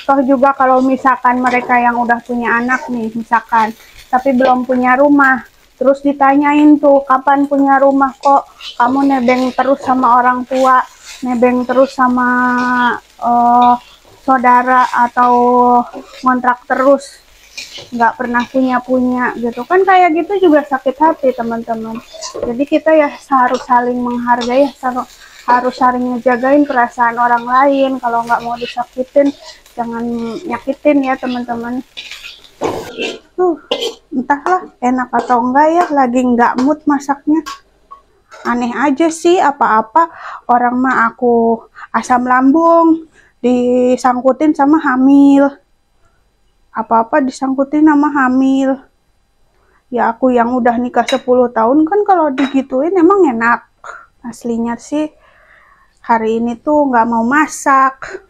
Toh juga kalau misalkan mereka yang udah punya anak nih, misalkan, tapi belum punya rumah, terus ditanyain tuh, kapan punya rumah, kok kamu nebeng terus sama orang tua, nebeng terus sama saudara, atau ngontrak terus, nggak pernah punya gitu kan, kayak gitu juga sakit hati teman-teman. Jadi kita ya harus saling menghargai, harus saling ngejagain perasaan orang lain. Kalau nggak mau disakitin, jangan nyakitin ya teman-teman. Entahlah enak atau enggak ya, lagi nggak mood masaknya. Aneh aja sih, apa-apa orang mah aku asam lambung disangkutin sama hamil, apa-apa disangkutin sama hamil. Ya aku yang udah nikah 10 tahun kan kalau digituin emang enak. Aslinya sih hari ini tuh nggak mau masak.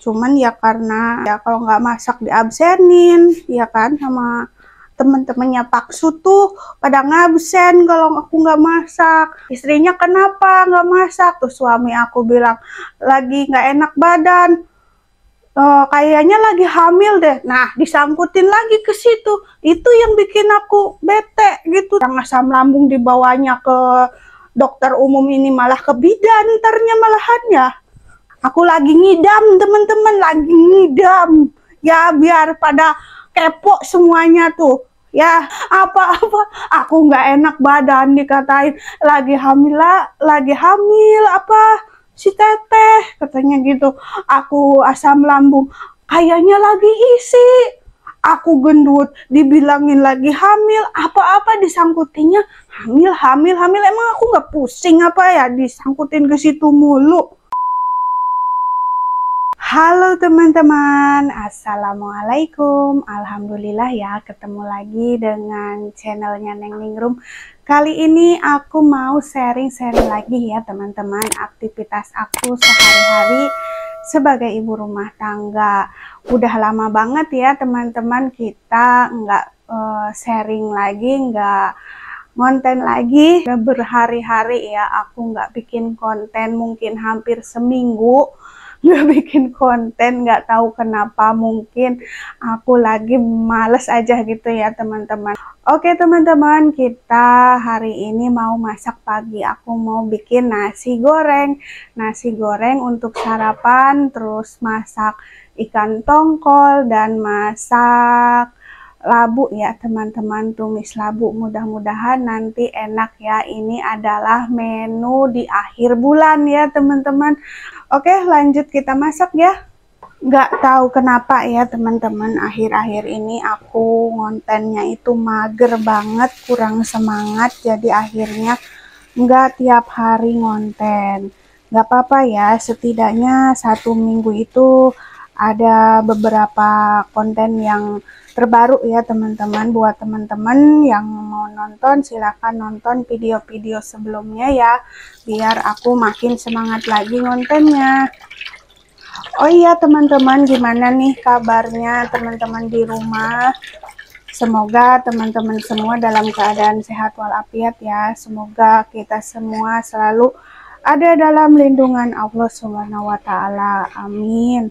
Cuman ya karena ya kalau nggak masak diabsenin, ya kan, sama temen-temennya Paksu tuh pada ngabsen kalau aku nggak masak. Istrinya kenapa nggak masak? Tuh suami aku bilang lagi nggak enak badan. Kayaknya lagi hamil deh. Nah, disangkutin lagi ke situ. Itu yang bikin aku bete gitu. Yang asam lambung dibawanya ke dokter umum ini malah ke bidan ntarnya malahan ya. Aku lagi ngidam teman-teman, lagi ngidam. Ya biar pada kepo semuanya tuh. Ya apa-apa aku nggak enak badan dikatain lagi hamil apa si teteh katanya gitu. Aku asam lambung kayaknya lagi isi, aku gendut dibilangin lagi hamil, apa-apa disangkutinnya hamil. Emang aku nggak pusing apa ya disangkutin ke situ mulu. Halo teman-teman, assalamualaikum. Alhamdulillah ya, ketemu lagi dengan channelnya Neng Ningrum. Kali ini aku mau sharing lagi ya teman-teman, aktivitas aku sehari-hari sebagai ibu rumah tangga. Udah lama banget ya teman-teman kita nggak sharing lagi, nggak konten lagi. Udah berhari-hari ya aku nggak bikin konten, mungkin hampir seminggu nggak bikin konten, nggak tahu kenapa, mungkin aku lagi males aja gitu ya teman-teman. Oke teman-teman, kita hari ini mau masak pagi. Aku mau bikin nasi goreng untuk sarapan, terus masak ikan tongkol dan masak labu ya teman-teman, tumis labu. Mudah-mudahan nanti enak ya. Ini adalah menu di akhir bulan ya teman-teman. Oke, lanjut kita masak ya. Nggak tahu kenapa ya teman-teman, akhir-akhir ini aku ngontennya itu mager banget, kurang semangat. Jadi akhirnya nggak tiap hari ngonten. Nggak apa-apa ya, setidaknya 1 minggu itu ada beberapa konten yang terbaru ya teman-teman. Buat teman-teman yang mau nonton, silahkan nonton video-video sebelumnya ya, biar aku makin semangat lagi ngontennya. Oh iya teman-teman, gimana nih kabarnya teman-teman di rumah? Semoga teman-teman semua dalam keadaan sehat walafiat ya. Semoga kita semua selalu ada dalam lindungan Allah Subhanahu wa Ta'ala. Amin.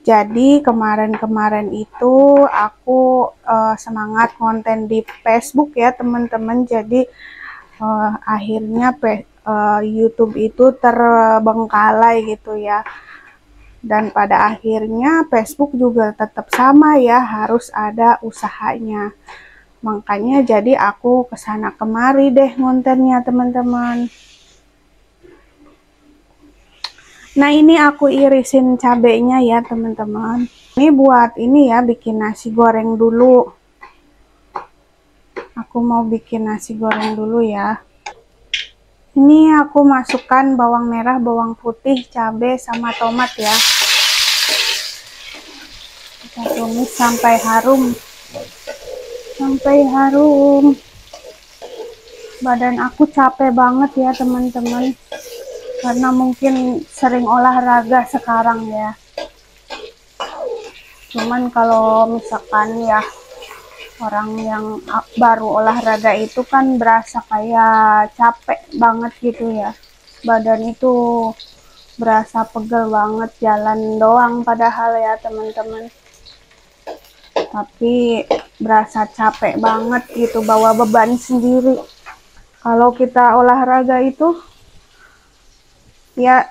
Jadi kemarin itu aku semangat konten di Facebook ya teman-teman. Jadi akhirnya YouTube itu terbengkalai gitu ya. Dan pada akhirnya Facebook juga tetap sama ya, harus ada usahanya. Makanya jadi aku kesana kemari deh kontennya teman-teman. Nah ini aku irisin cabenya ya teman-teman. Ini buat ini ya, bikin nasi goreng dulu. Aku mau bikin nasi goreng dulu ya. Ini aku masukkan bawang merah, bawang putih, cabai, sama tomat ya. Kita tumis sampai harum. Badan aku capek banget ya teman-teman, karena mungkin sering olahraga sekarang ya. Cuman kalau misalkan ya orang yang baru olahraga itu kan berasa kayak capek banget gitu ya. Badan itu berasa pegel banget jalan doang padahal ya teman-teman, tapi berasa capek banget gitu, bawa beban sendiri. Kalau kita olahraga itu ya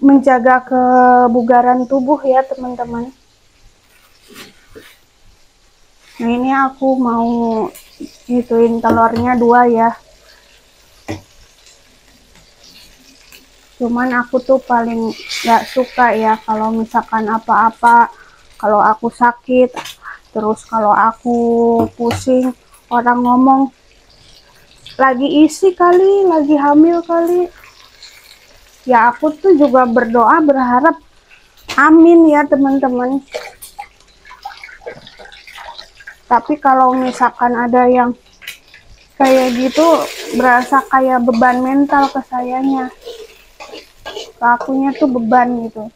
menjaga kebugaran tubuh ya teman-teman. Nah ini aku mau ituin telurnya 2 ya. Cuman aku tuh paling gak suka ya kalau misalkan apa-apa, kalau aku sakit, terus kalau aku pusing, orang ngomong lagi isi kali, lagi hamil kali. Ya aku tuh juga berdoa berharap amin ya teman-teman. Tapi kalau misalkan ada yang kayak gitu, berasa kayak beban mental ke sayanya. Ke akunya tuh beban gitu.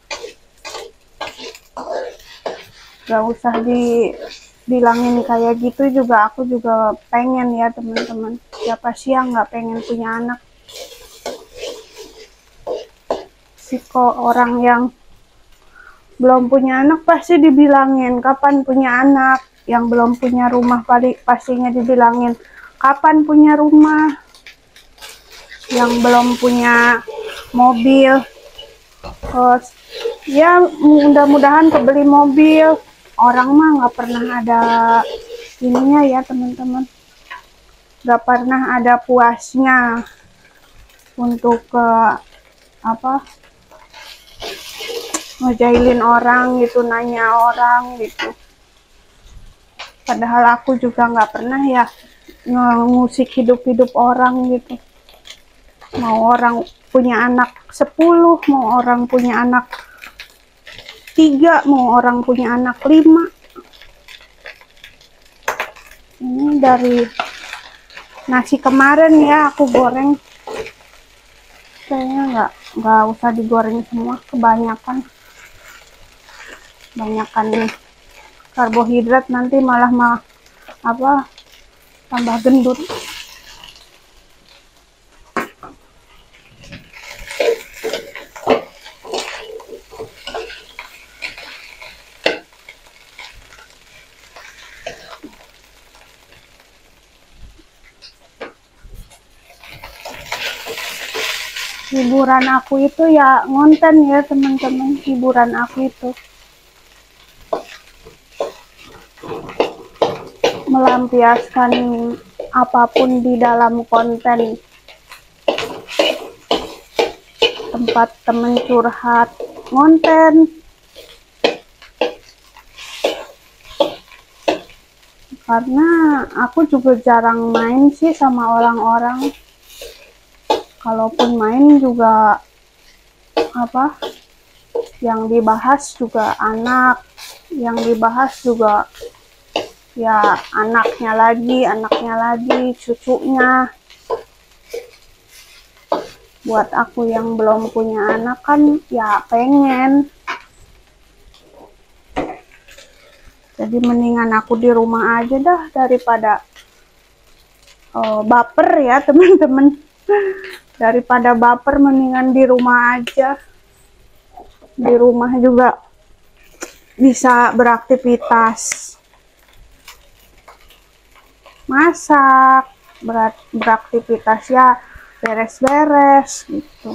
Gak usah dibilangin kayak gitu juga, aku juga pengen ya teman-teman. Siapa sih yang gak pengen punya anak? Kok orang yang belum punya anak pasti dibilangin kapan punya anak, yang belum punya rumah pastinya dibilangin kapan punya rumah, yang belum punya mobil terus ya mudah-mudahan kebeli mobil. Orang mah nggak pernah ada ininya ya teman-teman, nggak pernah ada puasnya untuk apa ngejailin orang gitu, nanya orang gitu. Padahal aku juga nggak pernah ya ngusik hidup orang gitu. Mau orang punya anak 10, mau orang punya anak 3, mau orang punya anak 5. Ini dari nasi kemarin ya aku goreng. Kayaknya nggak usah digoreng semua, kebanyakan karbohidrat, nanti malah tambah gendut. Hiburan aku itu ya ngonten ya teman-teman. Hiburan aku itu melampiaskan apapun di dalam konten, tempat temen curhat, ngonten. Karena aku juga jarang main sih sama orang-orang. Kalaupun main juga yang dibahas juga anak, yang dibahas juga ya anaknya lagi, cucunya. Buat aku yang belum punya anak kan ya pengen. Jadi mendingan aku di rumah aja dah daripada baper ya teman-teman. Daripada baper mendingan di rumah aja. Di rumah juga bisa beraktivitas, masak, beraktivitas ya, beres-beres gitu.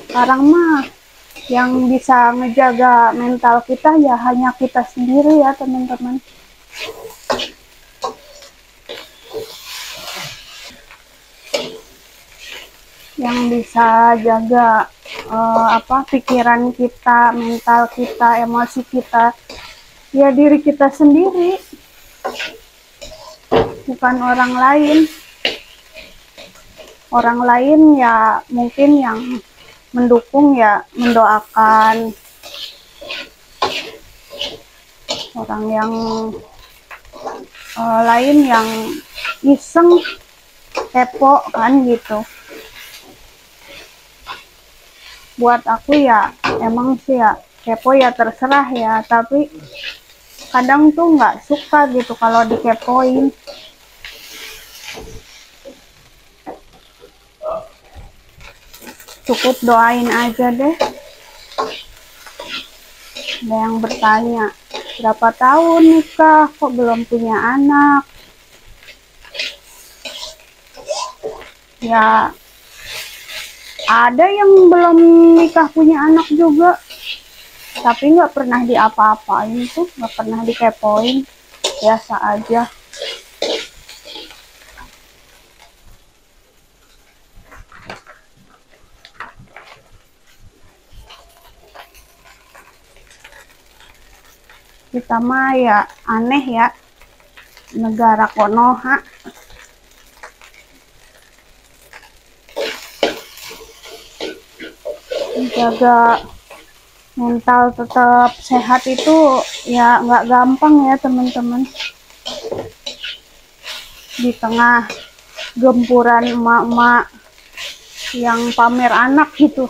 Sekarang mah yang bisa ngejaga mental kita ya hanya kita sendiri ya teman-teman. Yang bisa jaga pikiran kita, mental kita, emosi kita ya diri kita sendiri, bukan orang lain. Orang lain ya mungkin yang mendukung ya mendoakan. Orang yang lain yang iseng kepo kan gitu. Buat aku ya emang sih ya kepo ya terserah ya, tapi kadang tuh nggak suka gitu kalau dikepoin. cukup doain aja deh. Ada yang bertanya, berapa tahun nikah kok belum punya anak? Ya, ada yang belum nikah punya anak juga, tapi nggak pernah diapa-apain tuh, nggak pernah dikepoin, biasa aja. Kita mah ya aneh ya, negara Konoha. Menjaga mental tetap sehat itu ya nggak gampang ya teman-teman. Di tengah gempuran emak-emak yang pamer anak gitu.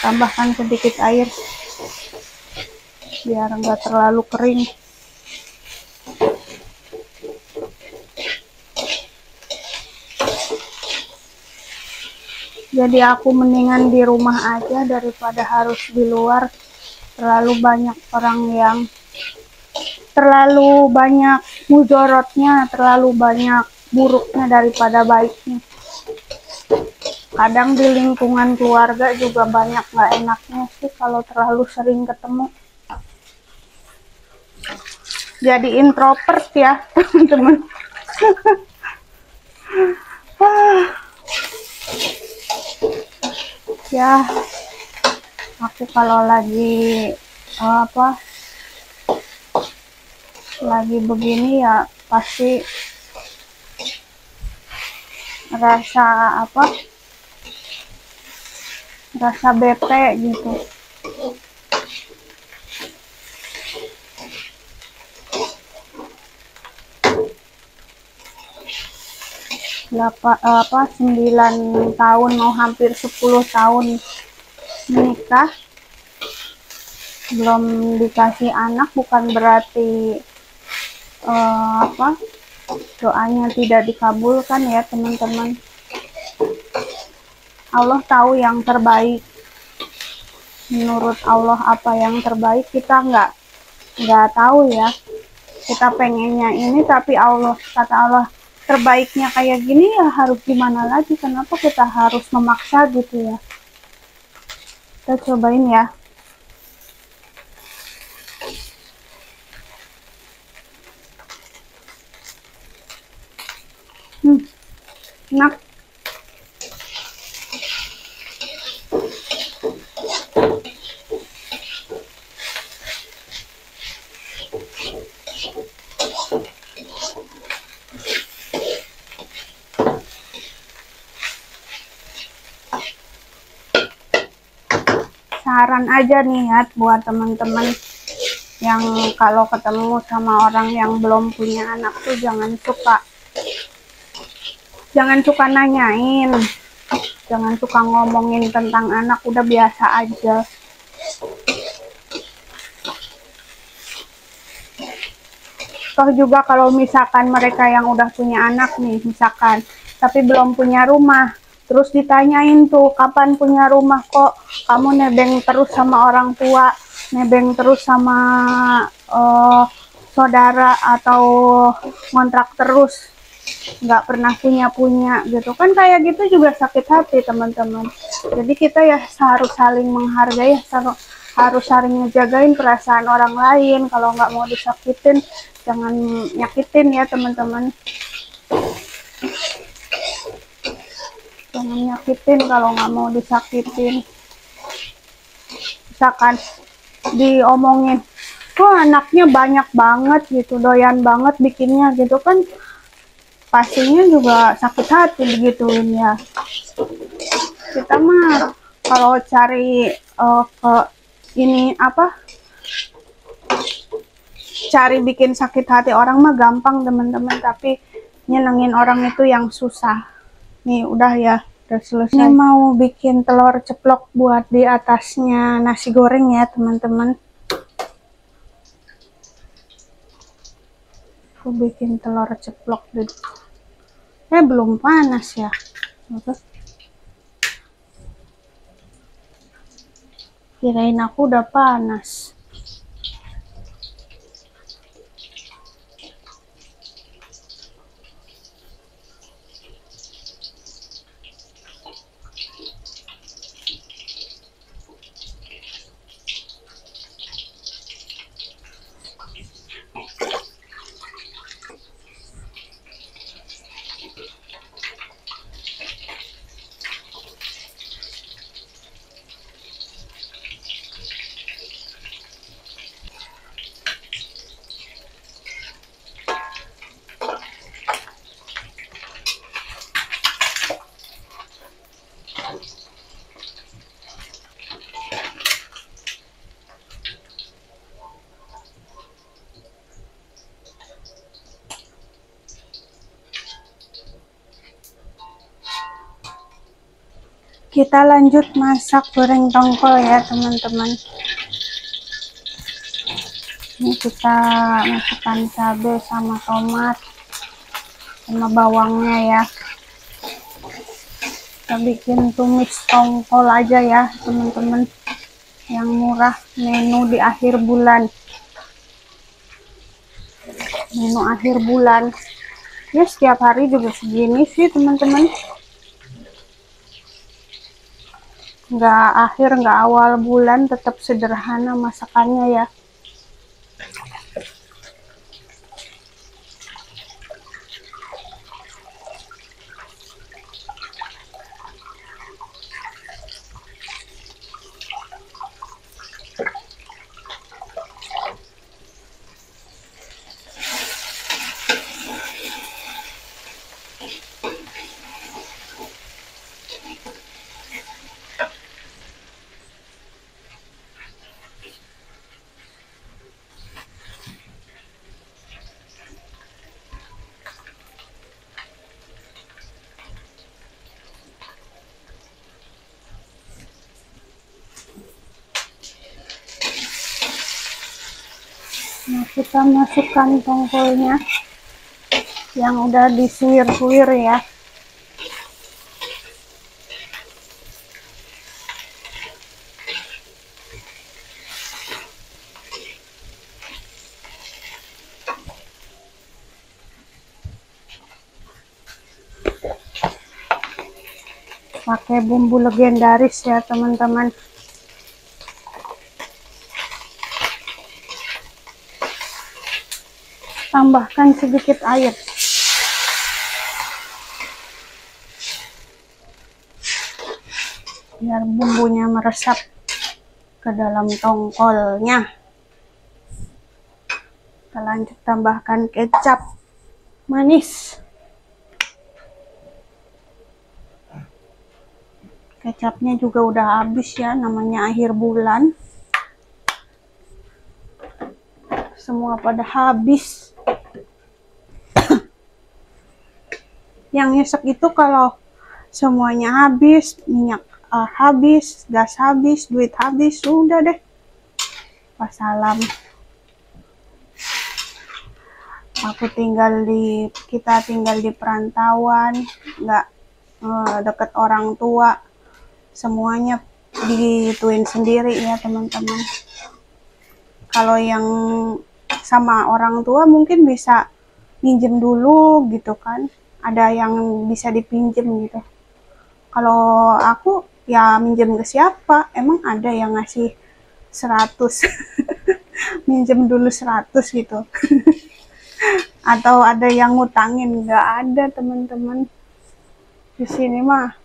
Tambahkan sedikit air biar enggak terlalu kering. Jadi aku mendingan di rumah aja daripada harus di luar. Terlalu banyak orang yang terlalu banyak mudorotnya, terlalu banyak buruknya daripada baiknya. Kadang di lingkungan keluarga juga banyak nggak enaknya sih kalau terlalu sering ketemu. Jadi introvert ya teman-teman. Ya, aku kalau lagi lagi begini ya pasti rasa bete gitu. Berapa 9 tahun mau hampir 10 tahun menikah, belum dikasih anak bukan berarti doanya tidak dikabulkan ya teman-teman. Allah tahu yang terbaik. Menurut Allah apa yang terbaik kita nggak tahu ya. Kita pengennya ini tapi kata Allah terbaiknya kayak gini, ya harus gimana lagi, kenapa kita harus memaksa gitu ya. Kita cobain ya. Enak. Saran aja nih ya buat teman-teman yang kalau ketemu sama orang yang belum punya anak tuh jangan suka nanyain, jangan suka ngomongin tentang anak, udah biasa aja. Toh juga kalau misalkan mereka yang udah punya anak nih misalkan tapi belum punya rumah, terus ditanyain tuh kapan punya rumah, kok kamu nebeng terus sama orang tua, nebeng terus sama saudara, atau ngontrak terus nggak pernah punya gitu kan, kayak gitu juga sakit hati teman-teman. Jadi kita ya harus saling menghargai, harus saling ngejagain perasaan orang lain. Kalau nggak mau disakitin jangan nyakitin ya teman-teman, jangan nyakitin kalau nggak mau disakitin. Misalkan diomongin, kok anaknya banyak banget gitu, doyan banget bikinnya gitu kan, pastinya juga sakit hati begituin ya. Kita mah kalau cari cari bikin sakit hati orang mah gampang teman-teman, tapi nyenengin orang itu yang susah. Nih udah ya, udah selesai. Ini mau bikin telur ceplok buat di atasnya nasi goreng ya teman-teman. Aku bikin telur ceplok dulu. Belum panas ya. Kirain aku udah panas. Kita lanjut masak goreng tongkol ya teman-teman. Ini kita masukkan cabai sama tomat sama bawangnya ya. Kita bikin tumis tongkol aja ya teman-teman, yang murah, menu di akhir bulan. Menu akhir bulan ya, setiap hari juga segini sih teman-teman. Nggak akhir, nggak awal bulan, tetap sederhana masakannya ya. Nah, kita masukkan tongkolnya yang udah disuir-suir ya. Pakai bumbu legendaris ya teman-teman. Tambahkan sedikit air. Biar bumbunya meresap ke dalam tongkolnya. Kita lanjut tambahkan kecap manis. Kecapnya juga udah habis ya, namanya akhir bulan. Semua pada habis. Yang nyesek itu kalau semuanya habis, minyak habis, gas habis, duit habis, sudah deh. Wassalam. Kita tinggal di perantauan, nggak deket orang tua, semuanya dituin sendiri ya teman-teman. Kalau yang sama orang tua mungkin bisa minjem dulu gitu kan, ada yang bisa dipinjem gitu. Kalau aku ya minjem ke siapa, emang ada yang ngasih 100 minjem dulu 100 gitu. Atau ada yang ngutangin, nggak ada teman-teman. Di sini mah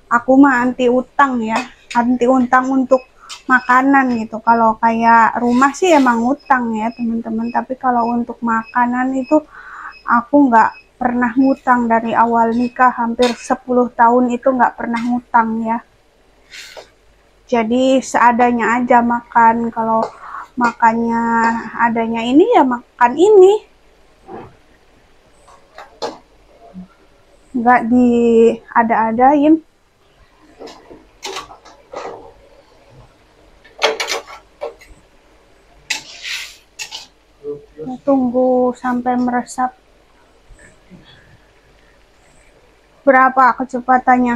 aku mah anti utang ya, anti utang untuk makanan gitu. Kalau kayak rumah sih emang utang ya teman-teman, tapi kalau untuk makanan itu aku nggak pernah ngutang. Dari awal nikah hampir 10 tahun itu nggak pernah ngutang ya. Jadi seadanya aja makan. Kalau makannya adanya ini ya makan ini, nggak diada-adain. Itu tunggu sampai meresap. Berapa kecepatannya?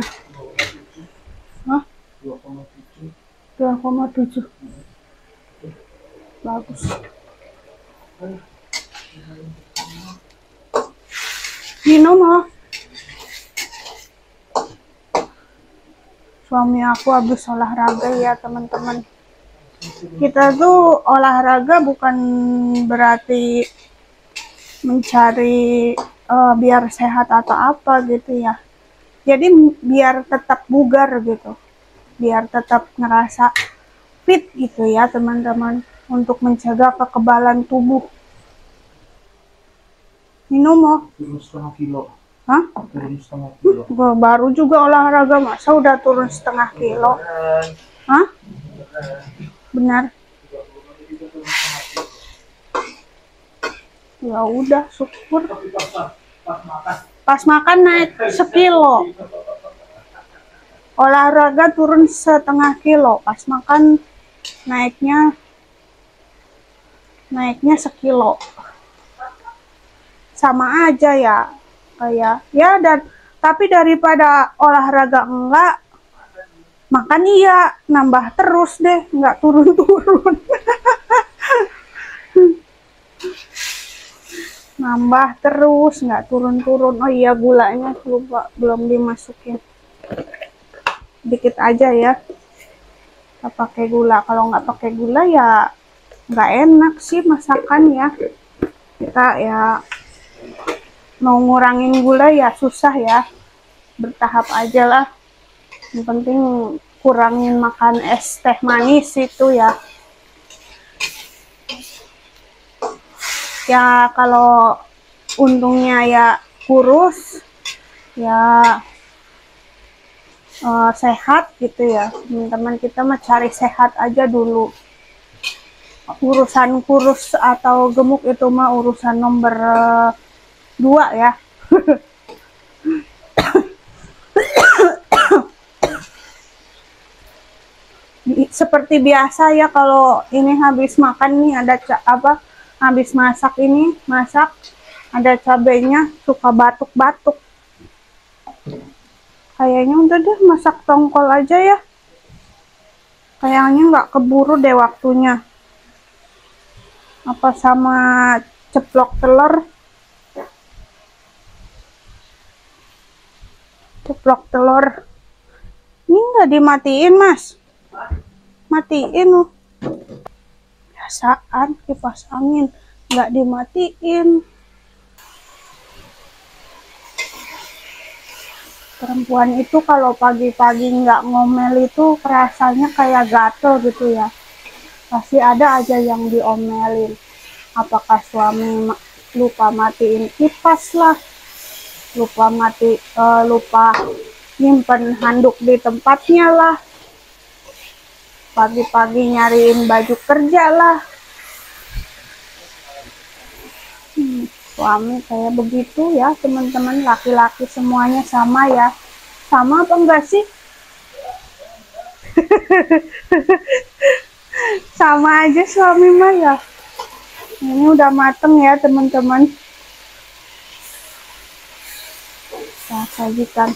Hah? 2,7. Bagus. Minum loh. Suami aku habis olahraga ya teman-teman. Kita tuh olahraga bukan berarti mencari biar sehat atau apa gitu ya. Jadi biar tetap bugar gitu. Biar tetap ngerasa fit gitu ya teman-teman. Untuk mencegah kekebalan tubuh. Minum loh. Turun setengah kilo. Hah? Turun setengah kilo. Baru juga olahraga masa udah turun setengah kilo. Hah? Benar. Ya udah syukur. Pas makan naik sekilo. Olahraga turun setengah kilo. Pas makan naiknya sekilo. Sama aja ya. Kayak ya, dan tapi daripada olahraga enggak, makan iya, nambah terus deh, enggak turun-turun. Nambah terus, enggak turun-turun. Oh iya, gulanya lupa, belum dimasukin. Dikit aja ya. Kita pakai gula. Kalau nggak pakai gula ya nggak enak sih masakan ya. Kita ya mau ngurangin gula ya susah ya, bertahap aja lah. Yang penting kurangin makan es teh manis itu ya. Ya kalau untungnya ya kurus ya, sehat gitu ya teman-teman. Kita mah cari sehat aja dulu. Urusan kurus atau gemuk itu mah urusan nomor 2 ya. Seperti biasa ya, kalau ini habis makan nih ada habis masak ada cabenya, suka batuk-batuk. Kayaknya udah deh masak tongkol aja ya. Kayaknya nggak keburu deh waktunya. Apa sama ceplok telur? Ceplok telur. Ini nggak dimatiin mas? Matiin loh. Biasaan kipas angin nggak dimatiin. Perempuan itu kalau pagi-pagi nggak ngomel itu rasanya kayak gatel gitu ya. Pasti ada aja yang diomelin. Apakah suami lupa matiin kipas lah, lupa nyimpen handuk di tempatnya lah, pagi-pagi nyariin baju kerja lah. Suami kayak begitu ya teman-teman. Laki-laki semuanya sama ya. Sama apa enggak sih? Sama aja suami mah ya. Ini udah mateng ya teman-teman. Kita sajikan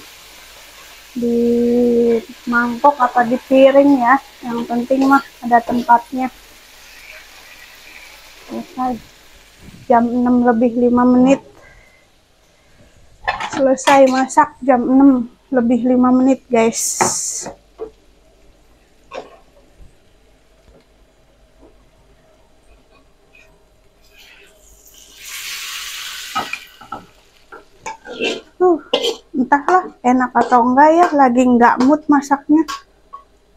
di mangkok apa di piring ya. Yang penting mah ada tempatnya. Selesai. Jam 6 lebih 5 menit. Selesai masak jam 6 lebih 5 menit guys. Entahlah enak atau enggak ya, lagi nggak mood masaknya,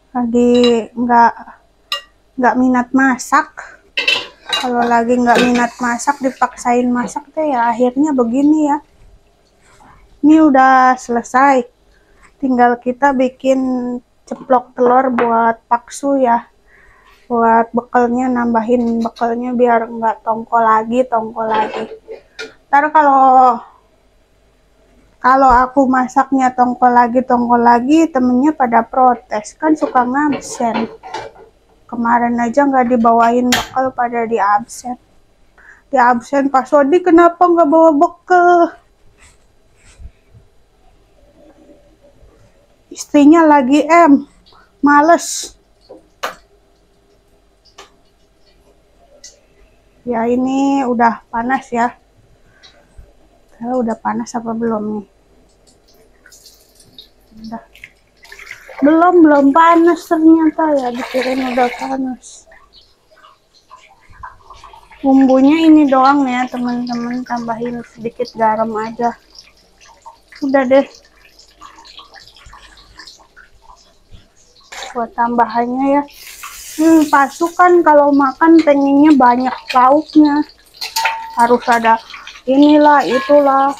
lagi nggak minat masak. Kalau lagi nggak minat masak dipaksain masak deh ya akhirnya begini ya. Ini udah selesai, tinggal kita bikin ceplok telur buat paksu ya, buat bekalnya, nambahin bekalnya biar nggak tongkol lagi. Ntar kalau aku masaknya tongkol lagi, temennya pada protes, kan suka ngabsen. Kemarin aja nggak dibawain bekal pada di absen. Ya absen Pak Sodi, kenapa nggak bawa bekal? Istrinya lagi males. Ya ini udah panas ya. Kalau udah panas apa belum nih? Udah. Belum panas ternyata ya, dikirain udah panas. Bumbunya ini doang ya teman-teman, tambahin sedikit garam aja. Udah deh. Buat tambahannya ya. Pasukan kalau makan pengennya banyak lauknya. Harus ada inilah, itulah.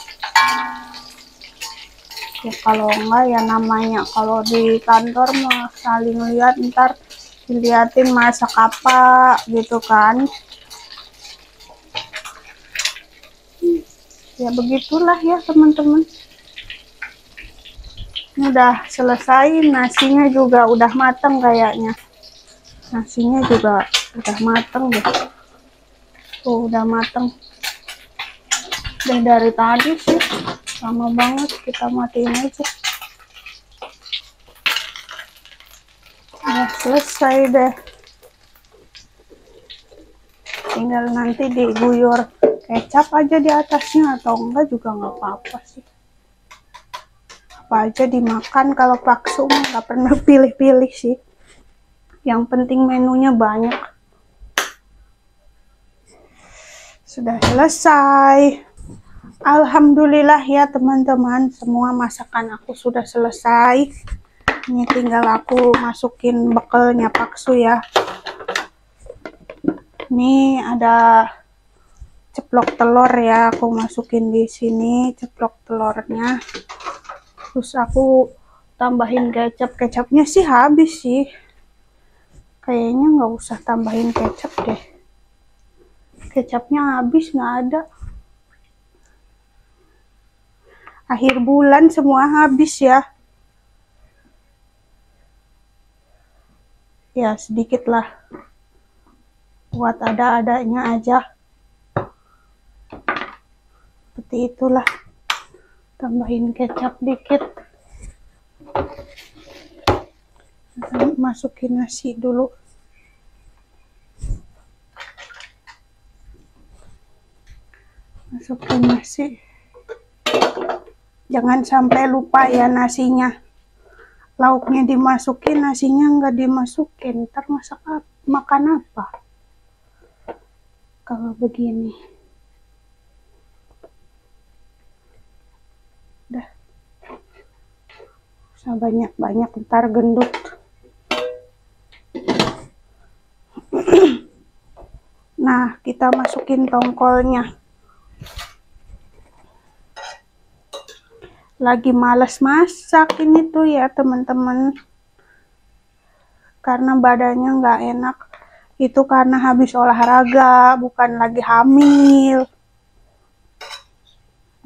Ya kalau enggak ya namanya kalau di kantor mah saling lihat, ntar diliatin masak apa gitu kan. Ya begitulah ya teman-teman. Udah selesai, nasinya juga udah mateng kayaknya. Nasinya juga udah mateng deh. Tuh udah mateng. Udah dari tadi sih. Lama banget, kita matiin aja. Udah selesai deh. Tinggal nanti diguyur kecap aja di atasnya, atau enggak juga nggak apa-apa sih. Apa aja dimakan, kalau bakso nggak pernah pilih-pilih sih. Yang penting menunya banyak. Sudah selesai. Alhamdulillah ya teman-teman, semua masakan aku sudah selesai. Ini tinggal aku masukin bekalnya bakso ya. Ini ada ceplok telur ya, aku masukin di sini ceplok telurnya. Terus aku tambahin kecap. Kecapnya sih habis sih. Kayaknya nggak usah tambahin kecap deh. Kecapnya habis, nggak ada. Akhir bulan semua habis ya. Ya sedikit lah. Buat ada-adanya aja. Seperti itulah. Tambahin kecap dikit. Masukin nasi dulu. Masukin nasi. Jangan sampai lupa ya nasinya. Lauknya dimasukin, nasinya nggak dimasukin. Ntar makan apa? Kalau begini. Udah. Usah banyak-banyak, ntar gendut. Nah, kita masukin tongkolnya. Lagi males masak ini tuh ya teman-teman. Karena badannya nggak enak. Itu karena habis olahraga, bukan lagi hamil.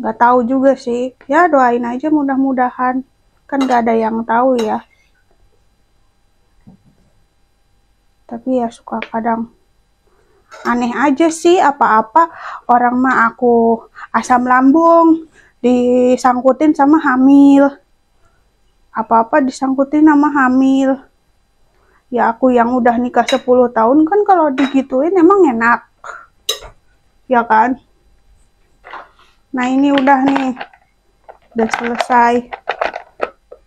Nggak tahu juga sih. Ya doain aja mudah-mudahan. Kan nggak ada yang tahu ya. Tapi ya suka kadang aneh aja sih, apa-apa orang mah aku asam lambung disangkutin sama hamil. Apa-apa disangkutin sama hamil. Ya aku yang udah nikah 10 tahun kan kalau digituin emang enak. Ya kan? Nah ini udah nih. Udah selesai.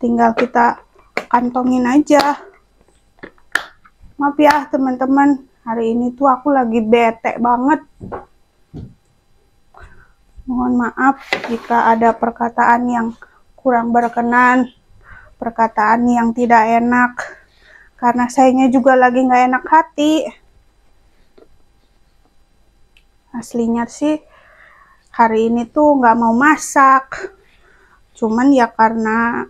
Tinggal kita kantongin aja. Maaf ya teman-teman. Hari ini tuh aku lagi bete banget. Mohon maaf jika ada perkataan yang kurang berkenan. Perkataan yang tidak enak. Karena sayanya juga lagi nggak enak hati. Aslinya sih hari ini tuh nggak mau masak. Cuman ya karena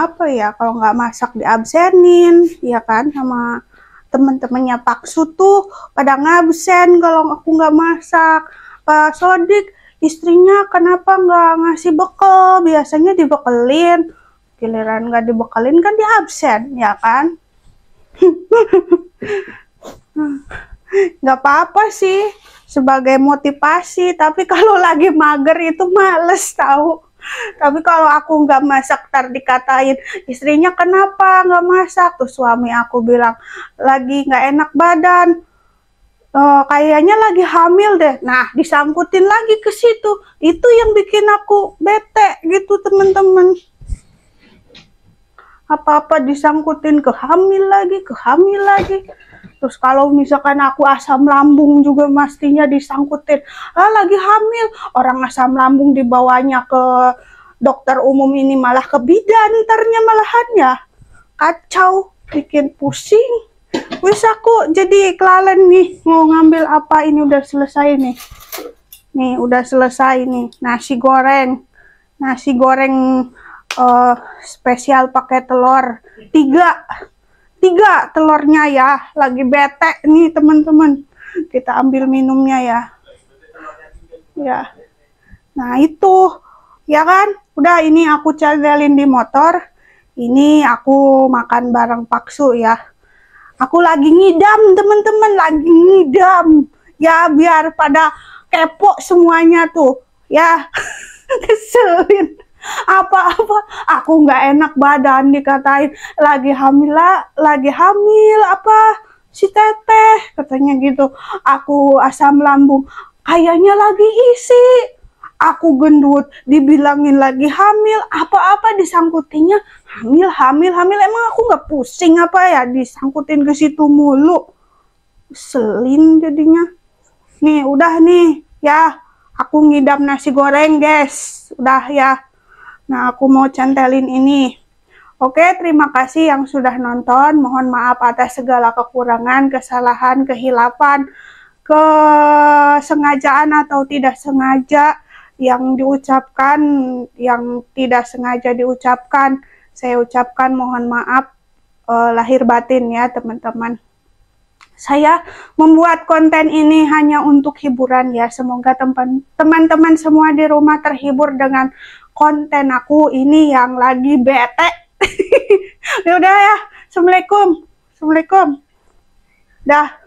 apa ya, kalau nggak masak diabsenin, ya kan, sama temen-temennya Pak Su tuh pada ngabsen kalau aku nggak masak. Pak Sodik, istrinya kenapa nggak ngasih bekal? Biasanya dibekelin. Giliran nggak dibekelin kan diabsen, ya kan? Nggak apa-apa sih, sebagai motivasi. Tapi kalau lagi mager itu males tahu. Tapi kalau aku nggak masak, ntar dikatain istrinya kenapa nggak masak. Tuh suami aku bilang lagi nggak enak badan. Kayaknya lagi hamil deh. Nah, disangkutin lagi ke situ. Itu yang bikin aku bete gitu, teman-teman. Apa-apa disangkutin ke hamil lagi. Terus kalau misalkan aku asam lambung juga mestinya disangkutin. Lagi hamil. Orang asam lambung dibawanya ke dokter umum ini malah ke bidan ntarnya malahan ya. Kacau, bikin pusing. Wis aku jadi kelalen nih mau ngambil apa, ini udah selesai nih. Nih udah selesai nih, nasi goreng spesial pakai telur tiga telurnya ya. Lagi bete nih teman-teman, kita ambil minumnya ya. Nah itu ya kan, udah ini aku cadelin di motor. Ini aku makan bareng Paksu ya. Aku lagi ngidam teman-teman, lagi ngidam ya, biar pada kepo semuanya tuh ya. Keselin apa-apa aku nggak enak badan, dikatain lagi hamil apa si teteh katanya gitu. Aku asam lambung kayaknya lagi isi, aku gendut dibilangin lagi hamil, apa-apa disangkutinnya hamil. Emang aku nggak pusing apa ya disangkutin ke situ mulu. Selin jadinya. Nih udah nih ya, aku ngidam nasi goreng guys, udah ya. Nah aku mau centelin ini. Oke, terima kasih yang sudah nonton. Mohon maaf atas segala kekurangan, kesalahan, kehilapan, kesengajaan atau tidak sengaja yang diucapkan, yang tidak sengaja diucapkan. Saya ucapkan mohon maaf lahir batin ya teman-teman. Saya membuat konten ini hanya untuk hiburan ya. Semoga teman-teman semua di rumah terhibur dengan konten aku ini yang lagi bete. Ya udah ya. Assalamualaikum. Dah.